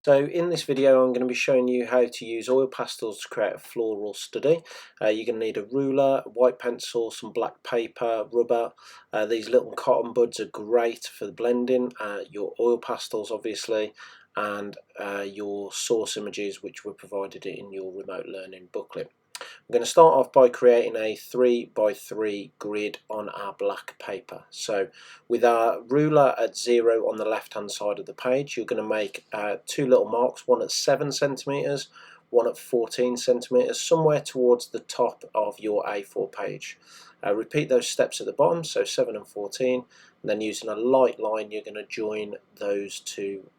So in this video I'm going to be showing you how to use oil pastels to create a floral study. You're going to need a ruler, a white pencil, some black paper, rubber. These little cotton buds are great for the blending, your oil pastels obviously, and your source images which were provided in your remote learning booklet. We're going to start off by creating a 3 by 3 grid on our black paper. So with our ruler at 0 on the left hand side of the page, you're going to make two little marks, one at 7 centimeters, one at 14 centimeters, somewhere towards the top of your A4 page. Repeat those steps at the bottom, so 7 and 14, and then using a light line you're going to join those two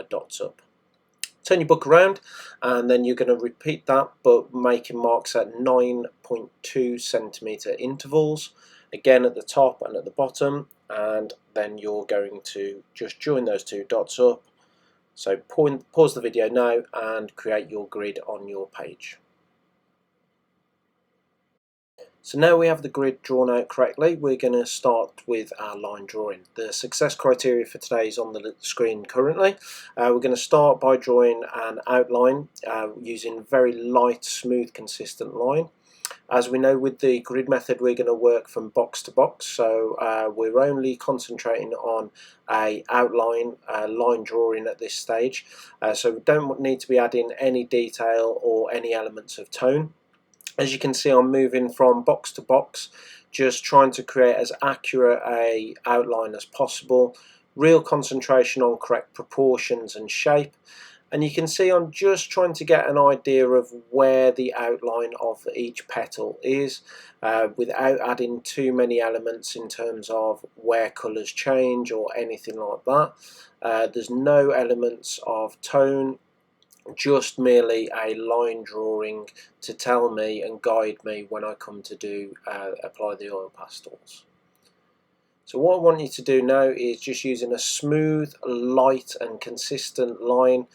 dots up. Turn your book around and then you're going to repeat that, but making marks at 9.2 centimeter intervals, again at the top and at the bottom, and then you're going to just join those two dots up. So pause the video now and create your grid on your page. So now we have the grid drawn out correctly, we're going to start with our line drawing. The success criteria for today is on the screen currently. We're going to start by drawing an outline using very light, smooth, consistent line. As we know, with the grid method we're going to work from box to box, so we're only concentrating on a outline line drawing at this stage, so we don't need to be adding any detail or any elements of tone. As you can see, I'm moving from box to box, just trying to create as accurate a outline as possible, real concentration on correct proportions and shape. And you can see I'm just trying to get an idea of where the outline of each petal is, without adding too many elements in terms of where colours change or anything like that. There's no elements of tone, just merely a line drawing to tell me and guide me when I come to apply the oil pastels. So what I want you to do now is, just using a smooth, light and consistent line,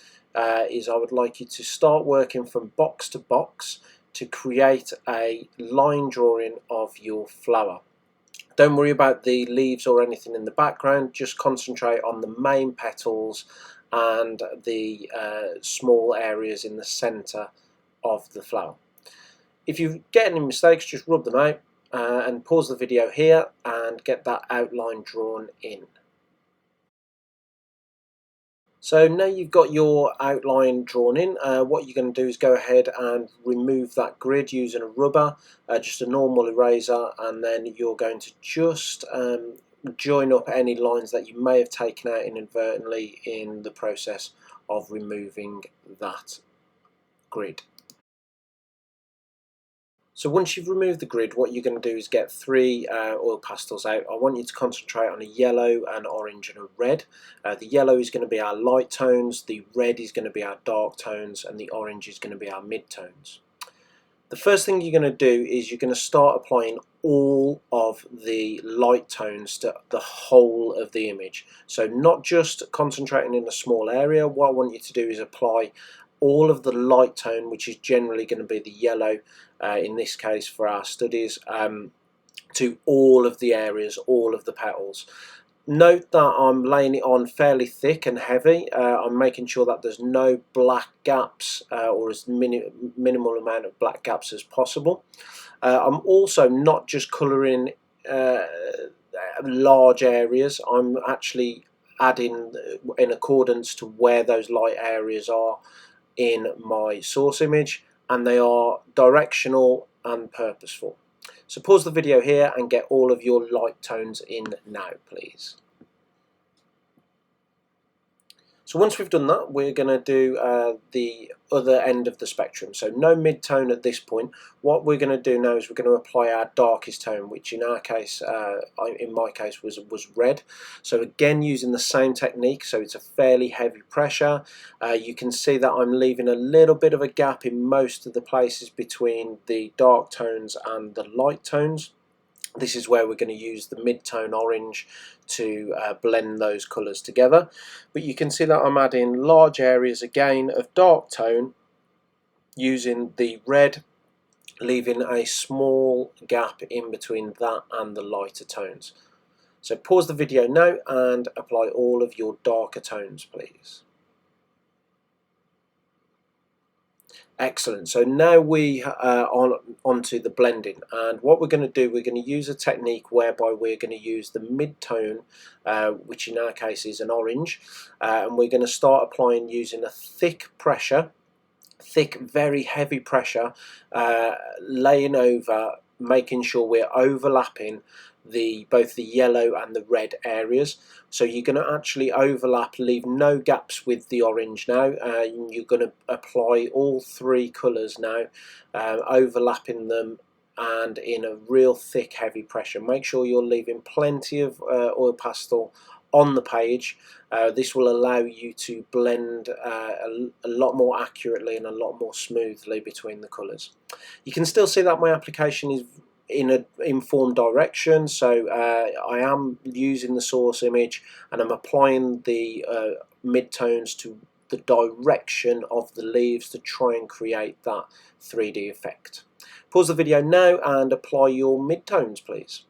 is I would like you to start working from box to box to create a line drawing of your flower. Don't worry about the leaves or anything in the background, just concentrate on the main petals and the small areas in the centre of the flower. If you get any mistakes, just rub them out and pause the video here and get that outline drawn in. So now you've got your outline drawn in, what you're going to do is go ahead and remove that grid using a rubber, just a normal eraser, and then you're going to just join up any lines that you may have taken out inadvertently in the process of removing that grid. So once you've removed the grid, what you're going to do is get three oil pastels out. I want you to concentrate on a yellow, an orange and a red. The yellow is going to be our light tones, the red is going to be our dark tones, and the orange is going to be our mid tones. The first thing you're going to do is you're going to start applying all of the light tones to the whole of the image. So not just concentrating in a small area. What I want you to do is apply all of the light tone, which is generally going to be the yellow in this case for our studies, to all of the areas, all of the petals. Note that I'm laying it on fairly thick and heavy. I'm making sure that there's no black gaps or as minimal amount of black gaps as possible. I'm also not just colouring large areas, I'm actually adding in accordance to where those light areas are in my source image, and they are directional and purposeful. So pause the video here and get all of your light tones in now, please. So once we've done that, we're going to do the other end of the spectrum. So no mid-tone at this point. What we're going to do now is we're going to apply our darkest tone, which in our case, in my case, was red. So again, using the same technique, so it's a fairly heavy pressure. You can see that I'm leaving a little bit of a gap in most of the places between the dark tones and the light tones. This is where we're going to use the mid-tone orange to blend those colours together. But you can see that I'm adding large areas again of dark tone using the red, leaving a small gap in between that and the lighter tones. So pause the video now and apply all of your darker tones, please. Excellent. So now we are onto the blending, and what we're going to do, we're going to use a technique whereby we're going to use the mid-tone, which in our case is an orange, and we're going to start applying using a thick pressure, very heavy pressure, laying over, making sure we're overlapping both the yellow and the red areas. So you're going to actually overlap, leave no gaps with the orange now. You're going to apply all three colours now, overlapping them and in a real thick heavy pressure. Make sure you're leaving plenty of oil pastel on the page. This will allow you to blend a lot more accurately and a lot more smoothly between the colours. You can still see that my application is in an informed direction, so I am using the source image and I'm applying the mid-tones to the direction of the leaves to try and create that 3D effect. Pause the video now and apply your mid-tones, please.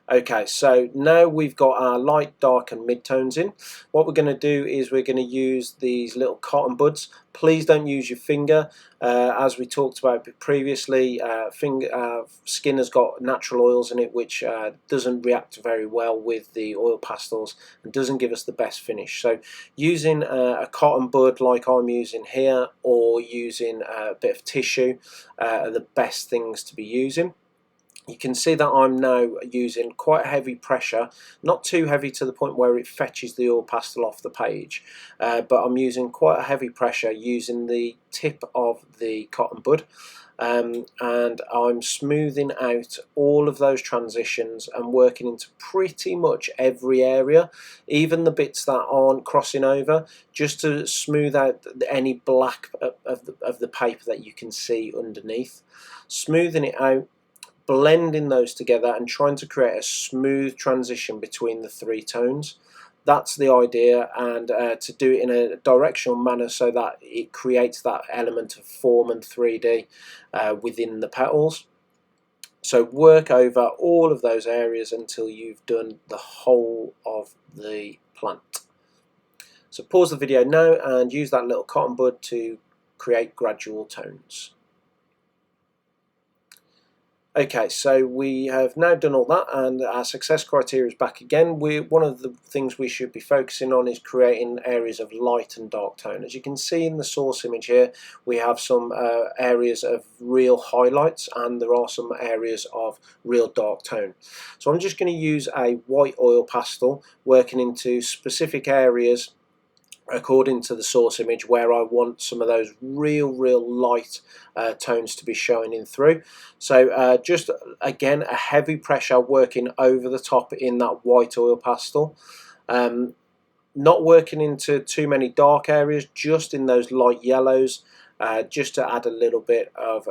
Okay, so now we've got our light, dark and mid-tones in. What we're going to do is we're going to use these little cotton buds. Please don't use your finger. As we talked about previously, skin has got natural oils in it, which doesn't react very well with the oil pastels and doesn't give us the best finish. So using a cotton bud like I'm using here, or using a bit of tissue, are the best things to be using. You can see that I'm now using quite heavy pressure, not too heavy to the point where it fetches the oil pastel off the page, but I'm using quite a heavy pressure using the tip of the cotton bud, and I'm smoothing out all of those transitions and working into pretty much every area, even the bits that aren't crossing over, just to smooth out any black of the paper that you can see underneath. Smoothing it out, blending those together and trying to create a smooth transition between the three tones. That's the idea, and to do it in a directional manner so that it creates that element of form and 3D within the petals. So work over all of those areas until you've done the whole of the plant. So pause the video now and use that little cotton bud to create gradual tones. Okay, so we have now done all that and our success criteria is back again. One of the things we should be focusing on is creating areas of light and dark tone. As you can see in the source image here, we have some areas of real highlights and there are some areas of real dark tone. So I'm just going to use a white oil pastel, working into specific areas according to the source image where I want some of those real light tones to be shining through. So just again a heavy pressure working over the top in that white oil pastel, not working into too many dark areas, just in those light yellows, just to add a little bit of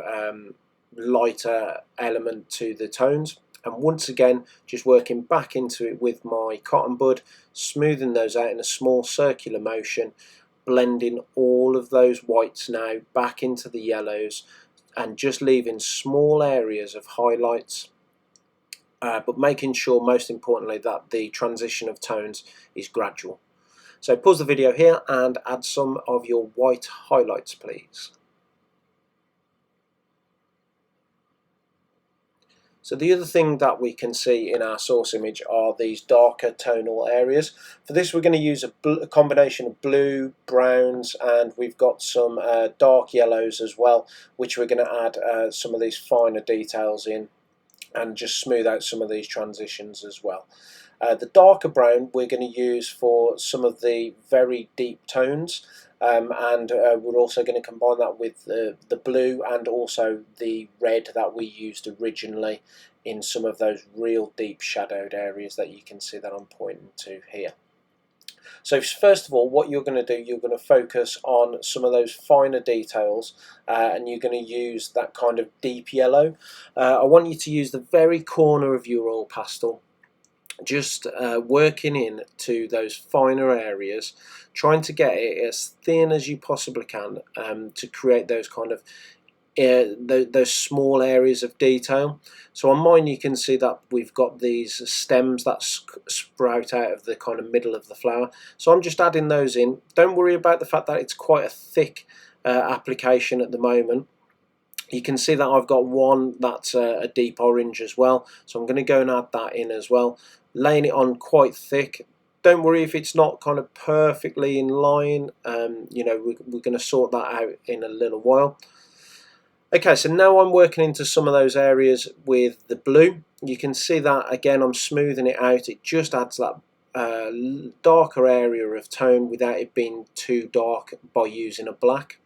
lighter element to the tones. And once again, just working back into it with my cotton bud, smoothing those out in a small circular motion, blending all of those whites now back into the yellows, and just leaving small areas of highlights, but making sure, most importantly, that the transition of tones is gradual. So pause the video here and add some of your white highlights, please. So the other thing that we can see in our source image are these darker tonal areas. For this we're going to use a combination of blue, browns, and we've got some dark yellows as well, which we're going to add some of these finer details in and just smooth out some of these transitions as well. The darker brown we're going to use for some of the very deep tones, and we're also going to combine that with the blue and also the red that we used originally in some of those real deep shadowed areas that you can see that I'm pointing to here. So first of all, what you're going to do, you're going to focus on some of those finer details, and you're going to use that kind of deep yellow. I want you to use the very corner of your oil pastel, just working in to those finer areas, trying to get it as thin as you possibly can, to create those kind of those small areas of detail. So on mine you can see that we've got these stems that sprout out of the kind of middle of the flower. So I'm just adding those in. Don't worry about the fact that it's quite a thick application at the moment. You can see that I've got one that's a deep orange as well, so I'm going to go and add that in as well, laying it on quite thick. Don't worry if it's not kind of perfectly in line, you know, we're going to sort that out in a little while. Okay, so now I'm working into some of those areas with the blue. You can see that again I'm smoothing it out. It just adds that darker area of tone without it being too dark by using a black.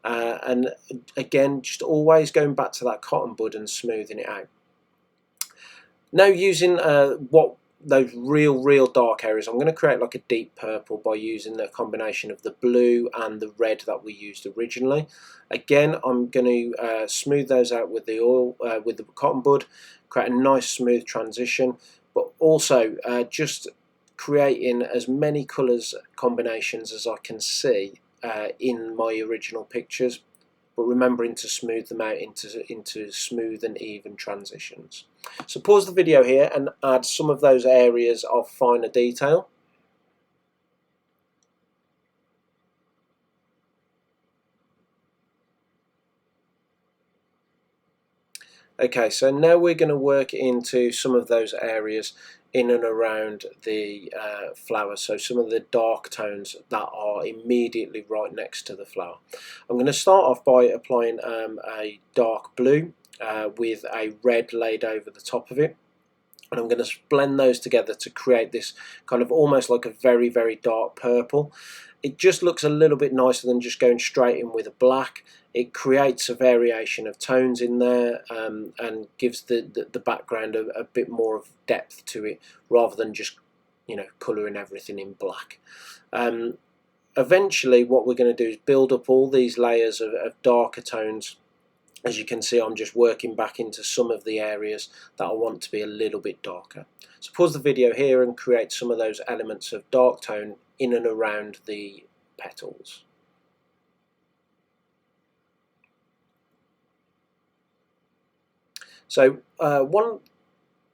And again, just always going back to that cotton bud and smoothing it out. Now using those real dark areas, I'm going to create like a deep purple by using the combination of the blue and the red that we used originally. Again, I'm going to smooth those out with the oil, with the cotton bud, create a nice smooth transition, but also just creating as many colours combinations as I can see in my original pictures, but remembering to smooth them out into smooth and even transitions. So pause the video here and add some of those areas of finer detail. Okay, so now we're going to work into some of those areas in and around the flower, so some of the dark tones that are immediately right next to the flower. I'm going to start off by applying a dark blue with a red laid over the top of it, and I'm going to blend those together to create this kind of almost like a very dark purple. It just looks a little bit nicer than just going straight in with a black. It creates a variation of tones in there and gives the background a bit more of depth to it, rather than just, you know, colouring everything in black. Eventually what we're going to do is build up all these layers of darker tones. As you can see, I'm just working back into some of the areas that I want to be a little bit darker. So pause the video here and create some of those elements of dark tone in and around the petals. So one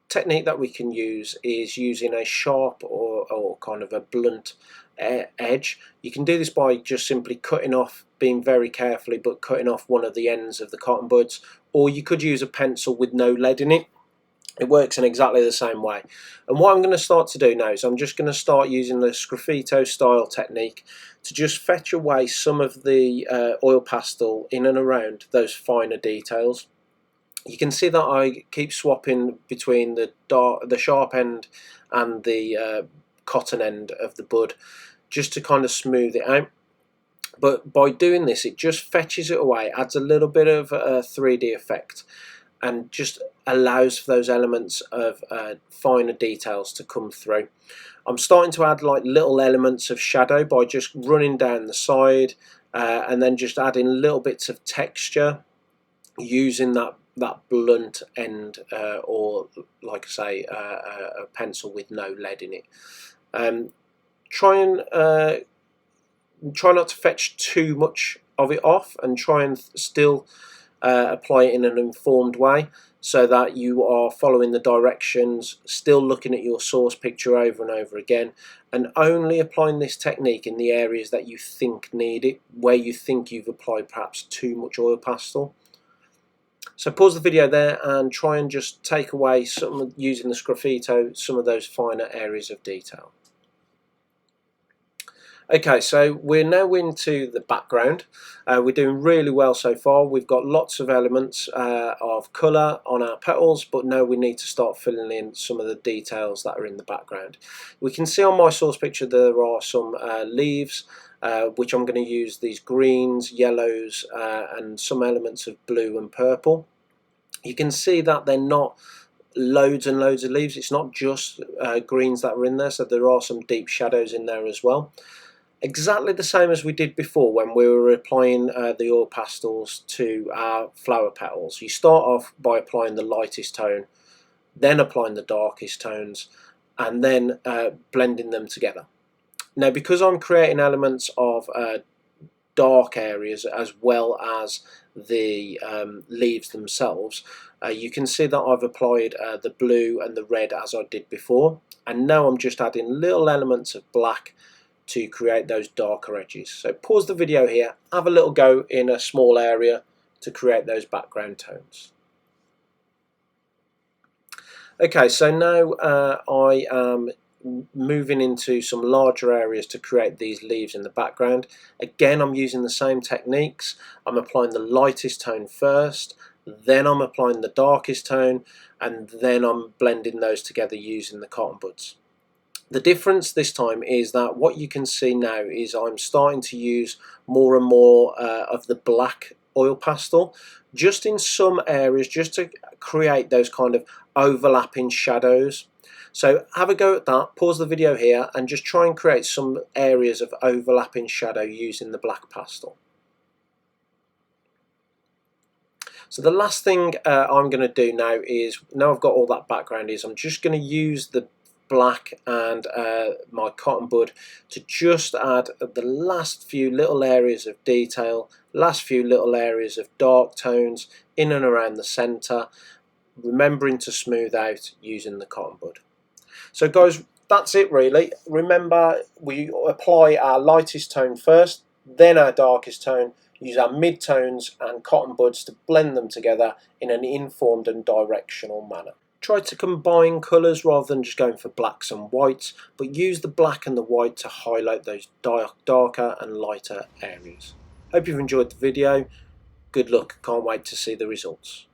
technique that we can use is using a sharp or kind of a blunt edge. You can do this by just simply cutting off, being very carefully, but cutting off one of the ends of the cotton buds, or you could use a pencil with no lead in it. It works in exactly the same way. And what I'm going to start to do now is I'm just going to start using the sgraffito style technique to just fetch away some of the oil pastel in and around those finer details. You can see that I keep swapping between the sharp end and the cotton end of the bud, just to kind of smooth it out. But by doing this, it just fetches it away, adds a little bit of a 3D effect, and just allows for those elements of finer details to come through. I'm starting to add like little elements of shadow by just running down the side and then just adding little bits of texture using that blunt end or, like I say, a pencil with no lead in it. Try not to fetch too much of it off, and try and still apply it in an informed way, so that you are following the directions, still looking at your source picture over and over again, and only applying this technique in the areas that you think need it, where you think you've applied perhaps too much oil pastel. So pause the video there and try and just take away some, using the sgraffito, some of those finer areas of detail. Okay, so we're now into the background. We're doing really well so far. We've got lots of elements of colour on our petals, but now we need to start filling in some of the details that are in the background. We can see on my source picture there are some leaves, which I'm going to use these greens, yellows, and some elements of blue and purple. You can see that they're not loads and loads of leaves. It's not just greens that are in there, so there are some deep shadows in there as well. Exactly the same as we did before when we were applying the oil pastels to our flower petals. You start off by applying the lightest tone, then applying the darkest tones, and then blending them together. Now, because I'm creating elements of dark areas as well as the leaves themselves, you can see that I've applied the blue and the red as I did before, and now I'm just adding little elements of black to create those darker edges. So pause the video here, have a little go in a small area to create those background tones. Okay, so now I am moving into some larger areas to create these leaves in the background. Again, I'm using the same techniques. I'm applying the lightest tone first, then I'm applying the darkest tone, and then I'm blending those together using the cotton buds. The difference this time is that what you can see now is I'm starting to use more and more of the black oil pastel just in some areas, just to create those kind of overlapping shadows. So have a go at that, pause the video here and just try and create some areas of overlapping shadow using the black pastel. So the last thing I'm going to do now is, now I've got all that background, is I'm just going to use the black and my cotton bud to just add the last few little areas of detail, last few little areas of dark tones in and around the center, remembering to smooth out using the cotton bud. So guys, that's it really. Remember, we apply our lightest tone first, then our darkest tone, use our mid-tones and cotton buds to blend them together in an informed and directional manner. Try to combine colours rather than just going for blacks and whites, but use the black and the white to highlight those darker and lighter areas. Hope you've enjoyed the video. Good luck, can't wait to see the results.